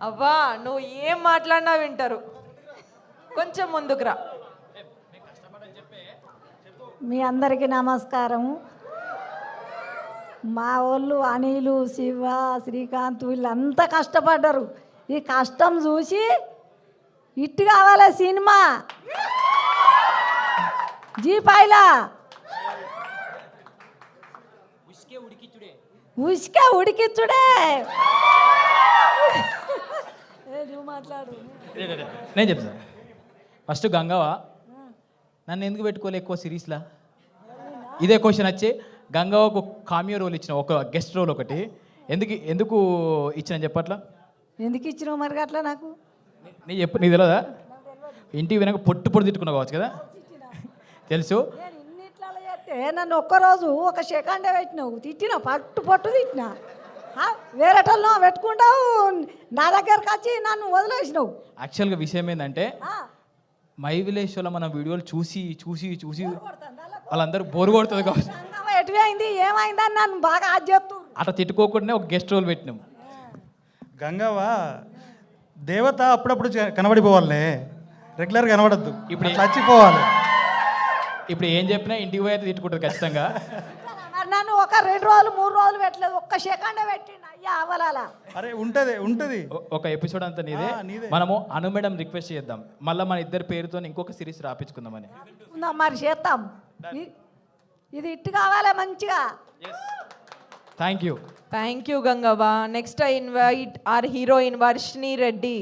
అవ్వా నువ్వు ఏం మాట్లాడినా వింటారు. కొంచెం ముందుకు రా. మీ అందరికీ నమస్కారం. మా వాళ్ళు అనిలు, శివ, శ్రీకాంత్ వీళ్ళంతా కష్టపడ్డారు. ఈ కష్టం చూసి ఇట్టు కావాలి సినిమా జీపాయిలా ఉసికే ఉడికిచ్చుడే. నువ్వు మాట్లాడు. నేను చెప్తాను. ఫస్ట్ గంగవ్వ నన్ను ఎందుకు పెట్టుకోలే ఎక్కువ సిరీస్లా? ఇదే క్వశ్చన్ వచ్చి గంగవ్వకు కామియో రోల్ ఇచ్చిన, ఒక గెస్ట్ రోల్ ఒకటి ఎందుకు ఇచ్చిన చెప్పట్లా? ఎందుకు ఇచ్చినావు మరి అట్లా? నాకు నీకు తెలియదా? ఇంటికి వినక పొట్టు తిట్టుకున్నావు కావచ్చు కదా, తెలుసు. నేను ఇన్నిట్లలో చేస్తే నన్ను ఒక్కరోజు ఒక సెకండే పెట్టినావు, తిట్టినా పట్టు తిట్టినా. వేరేటల్లో పెట్టుకుంటావు, నా దగ్గరకు వచ్చి నన్ను వదిలేసినావు. యాక్చువల్గా విషయం ఏంటంటే మై విలేజ్లో మన వీడియోలు చూసి వాళ్ళందరూ బోరు కొడుతుంది కావచ్చు. ఎటువైంది ఏమైందని నన్ను బాగా అది చెప్తూ అట్లా తిట్టుకోకుండానే ఒక గెస్ట్ రోల్ పెట్టినాము. గంగవ్వ దేవత అప్పుడప్పుడు కనబడిపోవాలే, రెగ్యులర్గా కనబడద్దు. ఇప్పుడు చచ్చిపోవాలి. ఇప్పుడు ఏం చెప్పినా ఇంటికి పోయి అయితే తిట్టుకుంటుంది ఖచ్చితంగా. నన్ను ఒక 2 రోజులు 3 రోజులు పెట్టలేదు, ఒక్క సెకండే పెట్టిండు. అయ్యా అవలాలా. అరే ఉంటది ఒక ఎపిసోడ్ అంతా నీదే. మనము అను మేడం రిక్వెస్ట్ చేద్దాం, మళ్ళీ మన ఇద్దరి పేరుతో ఇంకొక సిరీస్ రాపించుకుందామని. మరి చేస్తాం. ఇది ఇట్టు కావాలి మంచిగా. Thank you Gangavva. Next I invite our heroine Varshini Reddy.